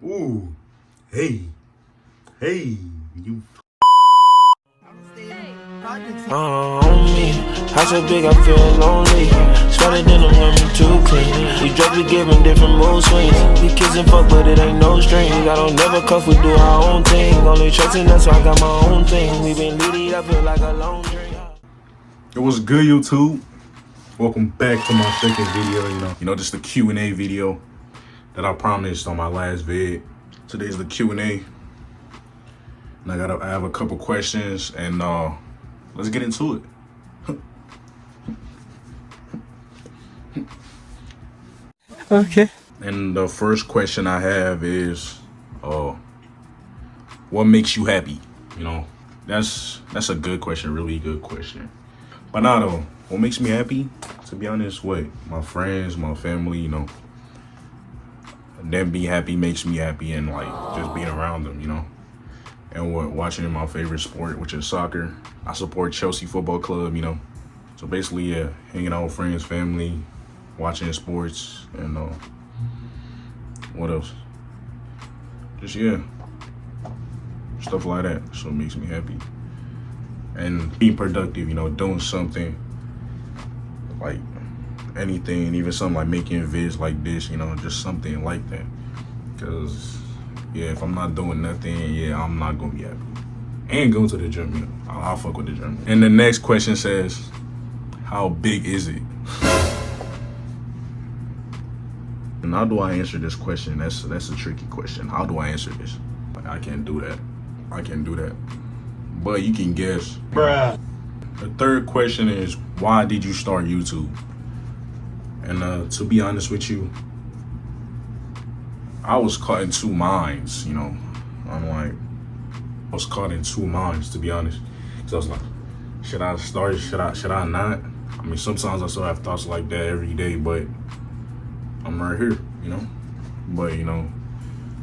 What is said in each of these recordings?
Ooh, hey, you. On me, house so big I feel lonely. Sweater than I'm wearing too clean. We drug to giving different mood swings. We kissing fuck, but it ain't no strings. I don't never cuff, we do our own thing. Only trusting us, so I got my own thing. We been leading, I feel like a long drink. It was good, YouTube. Welcome back to my second video. You know, this is the Q&A video that I promised on my last vid. Today's the Q&A, and I have a couple questions, and let's get into it. Okay. And the first question I have is, what makes you happy? You know, that's a good question, really good question. But now though, what makes me happy? To be honest, my friends, my family, you know, them be happy makes me happy, and like just being around them, you know. And watching my favorite sport, which is soccer. I support Chelsea Football Club, you know. So basically, yeah, hanging out with friends, family, watching sports, and what else? Just, yeah, stuff like that. So it makes me happy. And being productive, you know, doing something, like anything, even something like making vids like this, you know, just something like that. Because, yeah, if I'm not doing nothing, yeah, I'm not going to be happy. And going to the gym, you know, I'll fuck with the gym. And the next question says, how big is it? And how do I answer this question? That's a tricky question. How do I answer this? Like, I can't do that. But you can guess. Bruh. The third question is, why did you start YouTube? And to be honest with you, I was caught in two minds, you know. I was caught in two minds, to be honest. So I was like, should I start? Should I not? I mean, sometimes I still have thoughts like that every day, but I'm right here, you know. But, you know,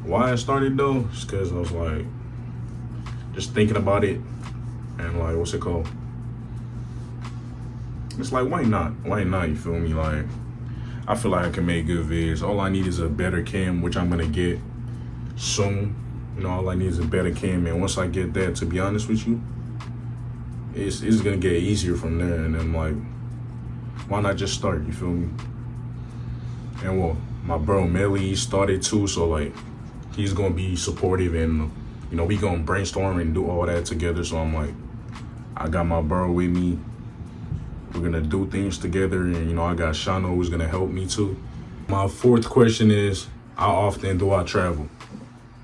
why I started though is because I was like, just thinking about it, and like, what's it called? It's like, why not? You feel me? Like, I feel like I can make good vids. All I need is a better cam, which I'm gonna get soon. You know, all I need is a better cam, and once I get that, to be honest with you, it's gonna get easier from there. And then like, why not just start? You feel me? And well, my bro Melly started too, so like, he's gonna be supportive, and you know, we gonna brainstorm and do all that together. So I'm like, I got my bro with me. We're gonna do things together, and you know, I got Shano who's gonna help me too. My fourth question is, how often do I travel?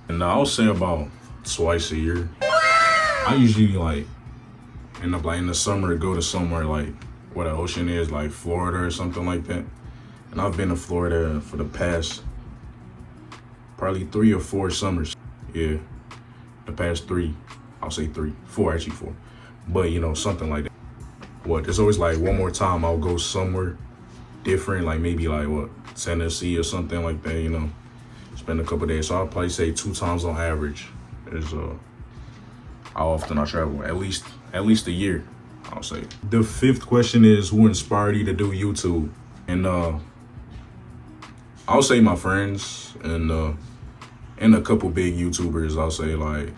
And I'll say about twice a year. I usually like end up like in the summer go to somewhere like where the ocean is, like Florida or something like that. And I've been to Florida for the past probably 3 or 4 summers. Yeah, the past 3, I'll say 3, 4 actually 4. But you know, something like that. There's always like one more time I'll go somewhere different, like maybe like Tennessee or something like that, you know, spend a couple days. So I'll probably say 2 times on average is how often I travel, at least a year, I'll say. The fifth question is, who inspired you to do YouTube? And I'll say my friends, and a couple big YouTubers. I'll say like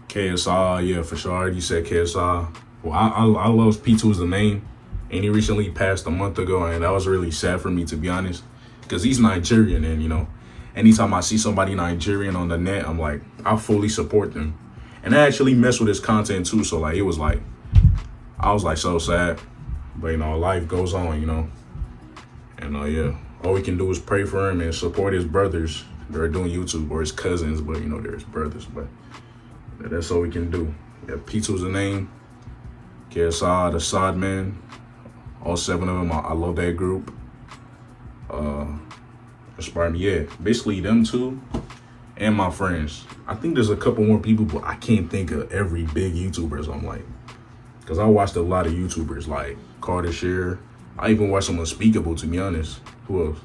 KSI, yeah, for sure. I already said KSI. Well, I love P2's the name, and he recently passed a month ago, and that was really sad for me, to be honest, because he's Nigerian, and you know, anytime I see somebody Nigerian on the net, I'm like, I fully support them. And I actually mess with his content too, so like, I was like so sad, but you know, life goes on, you know, and yeah, all we can do is pray for him and support his brothers that are doing YouTube, or his cousins, but you know, they're his brothers, but that's all we can do. Yeah, P2's the name. KSI, the Sod Man, all 7 of them. I love that group. Inspired me, yeah. Basically them 2 and my friends. I think there's a couple more people, but I can't think of every big YouTuber. So I'm like, because I watched a lot of YouTubers like Carter Shear. I even watched some Unspeakable, to be honest. Who else?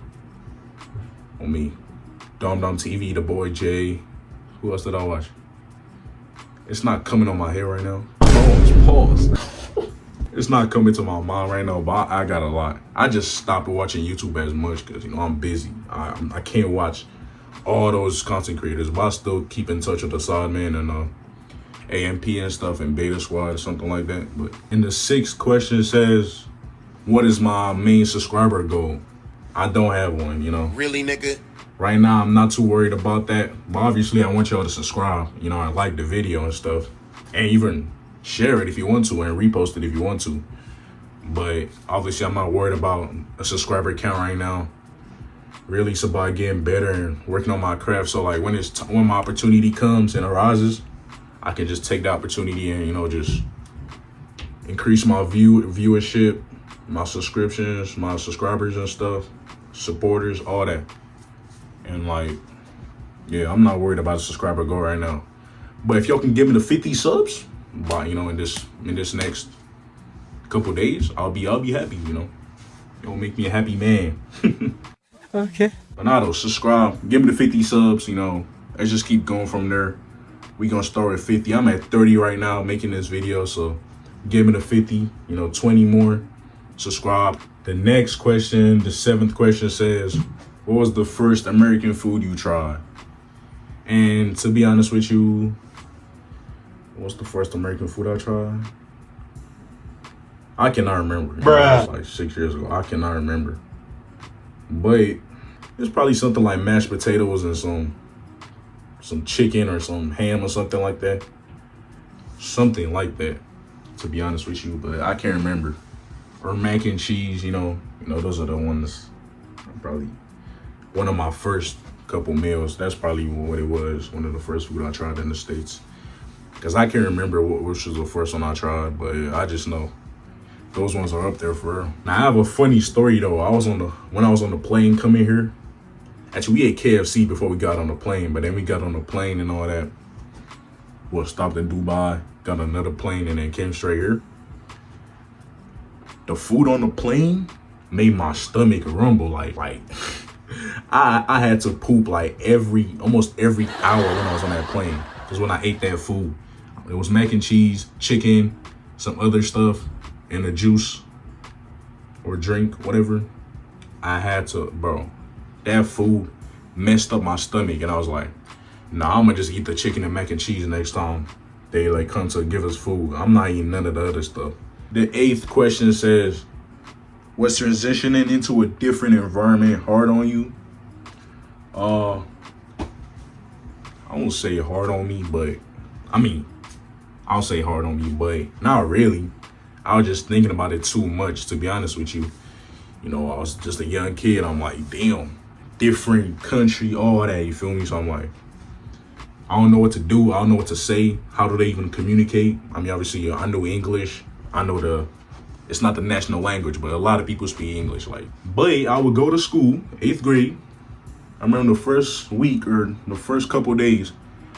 On me. Dom TV, the boy Jay. Who else did I watch? It's not coming on my head right now. Pause. It's not coming to my mind right now, but I got a lot. I just stopped watching YouTube as much because, you know, I'm busy. I can't watch all those content creators, but I still keep in touch with Assad Man and AMP and stuff and Beta Squad or something like that. But in the 6th question says, what is my main subscriber goal? I don't have one, you know. Really, nigga? Right now, I'm not too worried about that. But obviously, I want y'all to subscribe, you know, and like the video and stuff. And even share it if you want to and repost it if you want to. But obviously, I'm not worried about a subscriber count right now. Really, it's about getting better and working on my craft. So like when my opportunity comes and arises, I can just take the opportunity and, you know, just increase my viewership, my subscriptions, my subscribers and stuff, supporters, all that. And like, yeah, I'm not worried about a subscriber goal right now. But if y'all can give me the 50 subs, by, you know, in this next couple days, I'll be happy, you know. It'll make me a happy man. Okay. Bernardo, subscribe, give me the 50 subs, you know. Let's just keep going from there. We gonna start at 50. I'm at 30 right now making this video, so give me the 50, you know, 20 more. Subscribe. The next question, the 7th question says, what was the first American food you tried? And to be honest with you, what's the first American food I tried? I cannot remember. Bruh. It was like 6 years ago. I cannot remember. But it's probably something like mashed potatoes and some chicken or some ham or something like that. Something like that, to be honest with you, but I can't remember. Or mac and cheese, you know, those are the ones, probably one of my first couple meals. That's probably what it was, one of the first food I tried in the States. Because I can't remember which was the first one I tried, but I just know those ones are up there for real. Now, I have a funny story, though. When I was on the plane coming here, actually, we ate KFC before we got on the plane, but then we got on the plane and all that. Well, stopped in Dubai, got another plane, and then came straight here. The food on the plane made my stomach rumble. Like I had to poop like almost every hour when I was on that plane. Because when I ate that food, it was mac and cheese, chicken, some other stuff, and a juice or drink, whatever. I had to, bro, that food messed up my stomach. And I was like, nah, I'm gonna just eat the chicken and mac and cheese next time they like come to give us food. I'm not eating none of the other stuff. The 8th question says, was transitioning into a different environment hard on you? I won't say hard on me, but I'll say hard on me, but not really. I was just thinking about it too much, to be honest with you. You know, I was just a young kid. I'm like, damn, different country, all that, you feel me? So I'm like, I don't know what to do. I don't know what to say. How do they even communicate? I mean, obviously, I know English. I know it's not the national language, but a lot of people speak English. But I would go to school, 8th grade. I remember the first week or the first couple of days,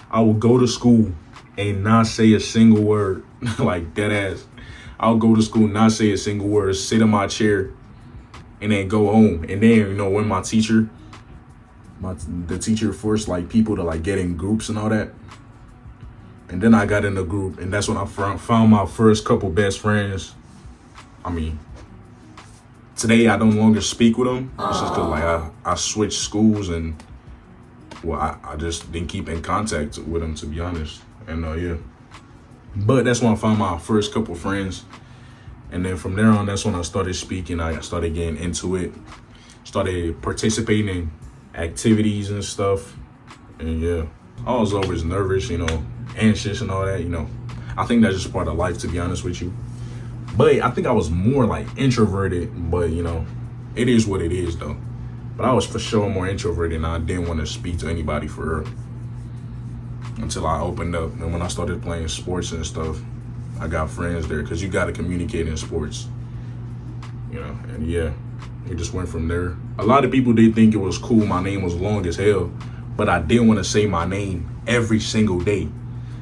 I would go to school and not say a single word, like dead ass. I would go to school, not say a single word, sit in my chair, and then go home. And then, you know, when the teacher forced like people to like get in groups and all that. And then I got in a group, and that's when I found my first couple best friends. I mean, today I no longer speak with them. It's just because like I switched schools, and well, I just didn't keep in contact with them, to be honest. And yeah, but that's when I found my first couple friends, and then from there on, that's when I started speaking. I started getting into it, started participating in activities and stuff, and yeah, I was always nervous, you know, anxious and all that, you know. I think that's just part of life, to be honest with you. But I think I was more like introverted, but you know, it is what it is though. But I was for sure more introverted, and I didn't want to speak to anybody for real until I opened up. And when I started playing sports and stuff, I got friends there, because you got to communicate in sports, you know. And yeah, we just went from there. A lot of people did think it was cool. My name was long as hell, but I didn't want to say my name every single day,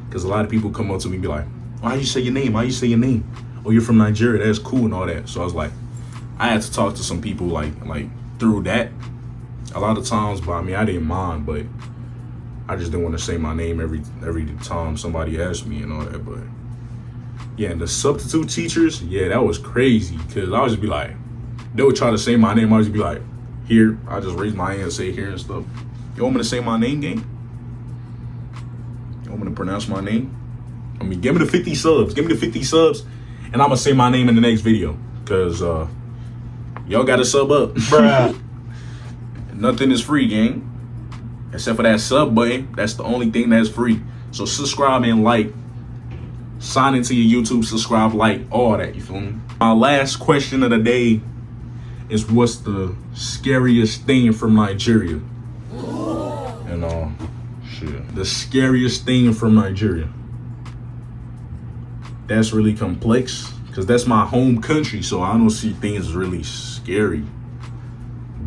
because a lot of people come up to me and be like, why you say your name? Why you say your name? Oh, you're from Nigeria. That's cool and all that. So I was like, I had to talk to some people like through that a lot of times. But I mean, I didn't mind, but I just didn't want to say my name every time somebody asked me and all that. But yeah, and the substitute teachers, yeah, that was crazy, because I would just be like, they would try to say my name. I would just be like, here. I just raise my hand and say here and stuff. You want me to say my name, gang? You want me to pronounce my name? I mean, give me the 50 subs. Give me the 50 subs, and I'm gonna say my name in the next video. Cause y'all gotta sub up. Bruh. Nothing is free, gang. Except for that sub button. That's the only thing that's free. So subscribe and like. Sign into your YouTube, subscribe, like, all that, you feel me? My last question of the day is, what's the scariest thing from Nigeria? And shit. The scariest thing from Nigeria. That's really complex, because that's my home country, so I don't see things really scary.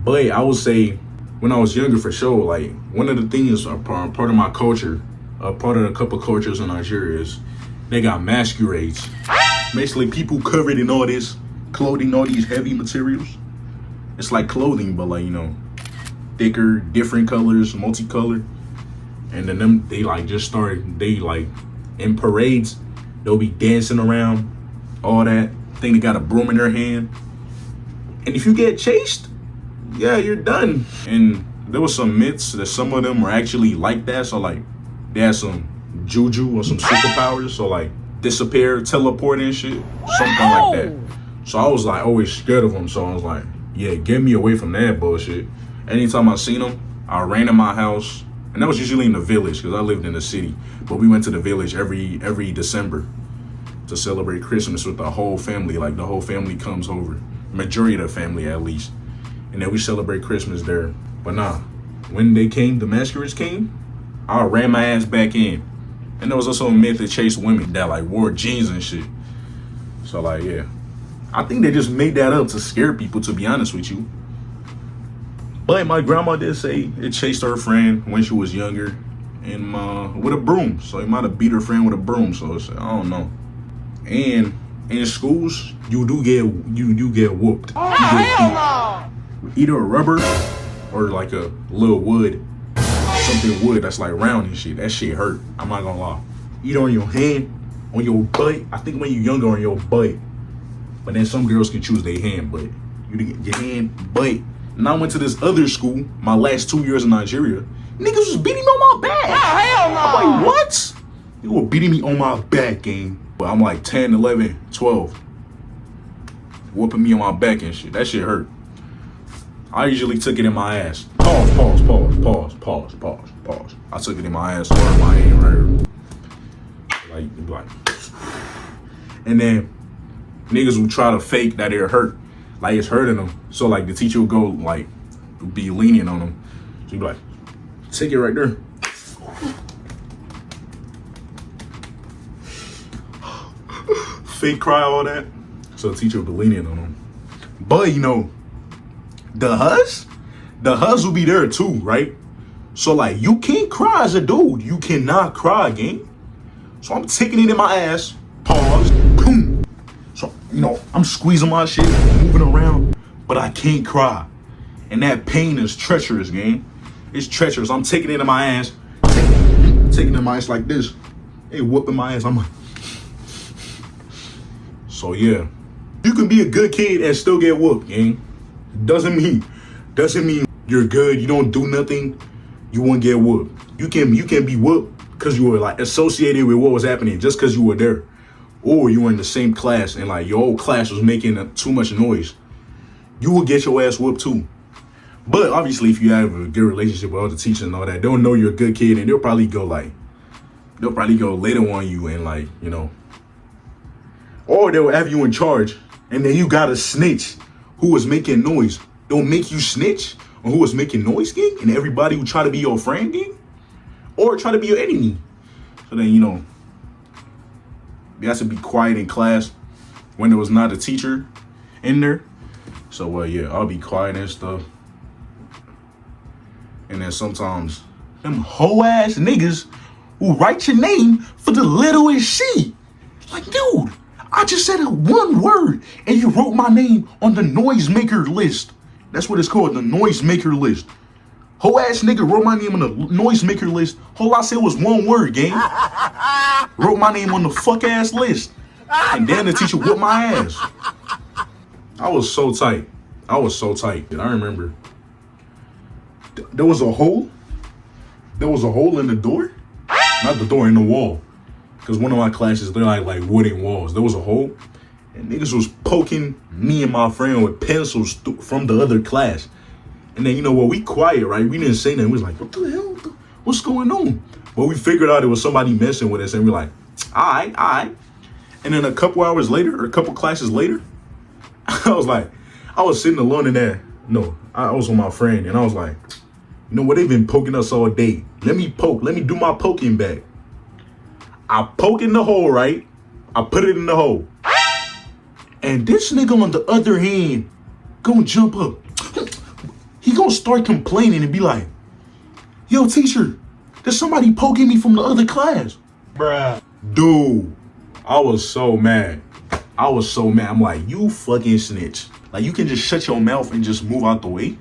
But I would say, when I was younger, for sure, like, one of the things, part of my culture, part of a couple cultures in Nigeria is, they got masquerades. Basically, people covered in all this clothing, all these heavy materials. It's like clothing, but like, you know, thicker, different colors, multicolored. And then they like just started, they like in parades, they'll be dancing around, all that. I think they got a broom in their hand. And if you get chased, yeah, you're done. And there was some myths that some of them were actually like that. So like, they had some juju or some superpowers, so like disappear, teleport and shit, something like that. So I was like always scared of them, so I was like, yeah, get me away from that bullshit. Anytime I seen them, I ran in my house, and that was usually in the village because I lived in the city, but we went to the village every December to celebrate Christmas with the whole family. Like the whole family comes over, majority of the family at least, and then we celebrate Christmas there. But nah, when they came, the masquerades came, I ran my ass back in. And there was also a myth that chased women that like wore jeans and shit. So like, yeah, I think they just made that up to scare people, to be honest with you. But my grandma did say it chased her friend when she was younger, and with a broom. So he might have beat her friend with a broom. So it's, I don't know. And in schools, you do get whooped. You get beat. Either a rubber or like a little wood. Something wood that's like round and shit. That shit hurt. I'm not gonna lie. Either on your hand, on your butt. I think when you're younger, on your butt. But then some girls can choose their hand, but you get your hand, butt. And I went to this other school, my last 2 years in Nigeria. Niggas was beating me on my back. Hell no. I'm like, what? You were beating me on my back, gang. But I'm like 10, 11, 12. Whooping me on my back and shit. That shit hurt. I usually took it in my ass. Pause. I took it in my ass or in my hand right here. Like. And then niggas would try to fake that they're hurt. Like it's hurting them. So like the teacher would go like, be lenient on them. So you'd be like, take it right there. Fake cry, all that. So the teacher would be lenient on them. But you know, the hus will be there too, right? So like you can't cry as a dude. You cannot cry, gang. So I'm taking it in my ass. Pause. Boom. So, you know, I'm squeezing my shit, moving around, but I can't cry. And that pain is treacherous, gang. It's treacherous. I'm taking it in my ass. Taking it in my ass like this. Hey, whooping my ass. I'm like. So yeah. You can be a good kid and still get whooped, gang. Doesn't mean you're good, you don't do nothing, you won't get whooped. You can be whooped because you were like associated with what was happening just because you were there. Or you were in the same class and like your old class was making too much noise. You will get your ass whooped too. But obviously if you have a good relationship with all the teachers and all that, they'll know you're a good kid and they'll probably go later on you and like, you know. Or they'll have you in charge and then you gotta snitch who was making noise. They'll make you snitch on who was making noise, gang, and everybody will try to be your friend, gang, or try to be your enemy. So then, you know, you have to be quiet in class when there was not a teacher in there. So, well, yeah, I'll be quiet and stuff. And then sometimes them hoe-ass niggas who write your name for the littlest shit. Like, dude, I just said one word and you wrote my name on the noisemaker list. That's what it's called, the noisemaker list. Whole ass nigga wrote my name on the noisemaker list. All I said was one word, gang. Wrote my name on the fuck ass list. And then the teacher whooped my ass. I was so tight. I remember there was a hole there was a hole in the door. Not the door, in the wall. Because one of my classes, they're like wooden walls. There was a hole. And niggas was poking me and my friend with pencils from the other class. And then, you know what, we quiet, right? We didn't say nothing. We was like, what the hell? What's going on? But we figured out it was somebody messing with us. And we're like, all right. And then a couple hours later, or a couple classes later, I was sitting alone in there. No, I was with my friend. And I was like, you know what, they've been poking us all day. Let me do my poking back. I poke in the hole, right? I put it in the hole. And this nigga on the other hand gonna jump up. He gonna start complaining and be like, yo, teacher, there's somebody poking me from the other class. Bruh. Dude, I was so mad. I'm like, you fucking snitch. Like, you can just shut your mouth and just move out the way.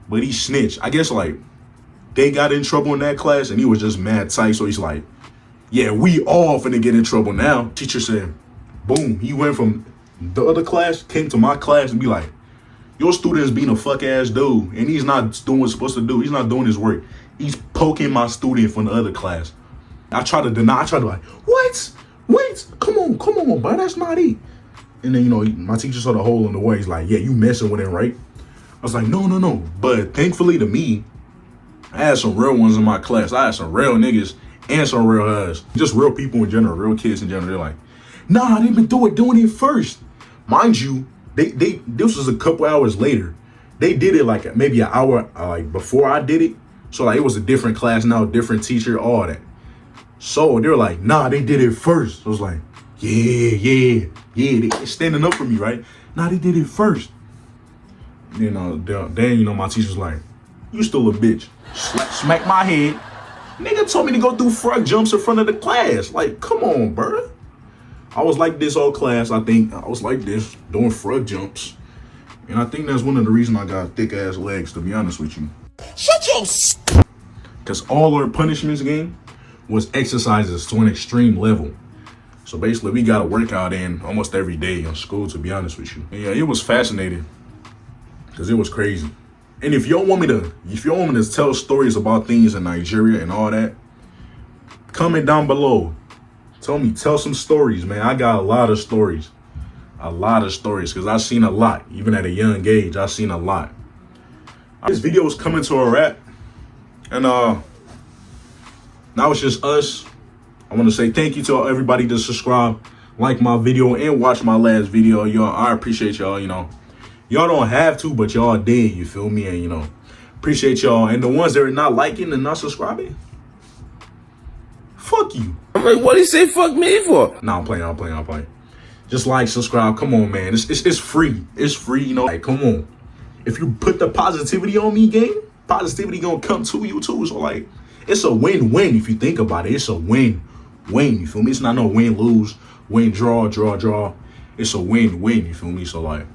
But he snitched. I guess, like, they got in trouble in that class and he was just mad tight. So he's like, yeah, we all finna get in trouble now. Teacher said, boom. He went from the other class, came to my class and be like, your student's being a fuck ass dude. And he's not doing what he's supposed to do. He's not doing his work. He's poking my student from the other class. I try to deny. I try to like, what? Wait, come on, bro. That's not it. And then, you know, my teacher saw the hole in the wall. He's like, yeah, you messing with him, right? I was like, no. But thankfully to me, I had some real ones in my class. I had some real niggas and some real us. Just real people in general, real kids in general. They're like, nah, they've been doing it first. Mind you, this was a couple hours later. They did it like maybe an hour like before I did it. So like it was a different class now, different teacher, all that. So they were like, nah, they did it first. I was like, yeah, they standing up for me, right? Nah, they did it first. You know, then, you know, my teacher's like, you still a bitch. Smack my head. Nigga told me to go do frog jumps in front of the class. Like, come on, bro. I was like this all class. I think I was like this, doing frog jumps. And I think that's one of the reasons I got thick ass legs, to be honest with you. Shut your Because all our punishments game was exercises to an extreme level. So basically, we got a workout in almost every day in school, to be honest with you. And yeah, it was fascinating because it was crazy. And if y'all want me to tell stories about things in Nigeria and all that, comment down below. Tell some stories, man. I got a lot of stories. Because I've seen a lot. Even at a young age, I've seen a lot. This video is coming to a wrap. And now it's just us. I want to say thank you to everybody that subscribe, like my video, and watch my last video. Y'all, I appreciate y'all, you know. Y'all don't have to, but y'all did, you feel me? And, you know, appreciate y'all. And the ones that are not liking and not subscribing, fuck you. I'm like, what do you say fuck me for? Nah, I'm playing. Just like, subscribe. Come on, man. It's free. It's free, you know. Like, come on. If you put the positivity on me, gang, positivity gonna come to you too. So, like, it's a win-win if you think about it. It's a win-win, you feel me? It's not no win-lose, win-draw. It's a win-win, you feel me? So, like,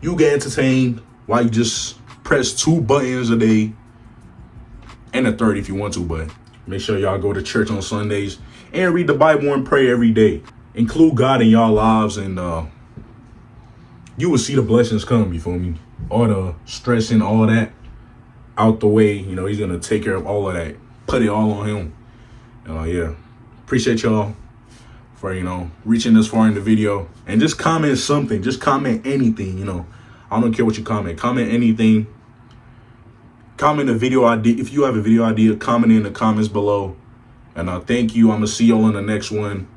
you get entertained while you just press 2 buttons a day, and a third if you want to, but make sure y'all go to church on Sundays and read the Bible and pray every day. Include God in y'all lives, and you will see the blessings come, you feel me? All the stress and all that out the way, you know, he's gonna take care of all of that. Put it all on him. Yeah. Appreciate y'all for, you know, reaching this far in the video. And just comment something. Just comment anything, you know. I don't care what you comment. Comment anything. Comment a video idea. If you have a video idea, comment in the comments below. And thank you. I'm going to see y'all in the next one.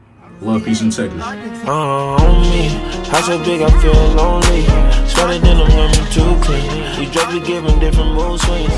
Love, peace, and integrity. On me, house so big I feel lonely. Sweater than I'm wearing too clean. We drop, we giving different mood swings.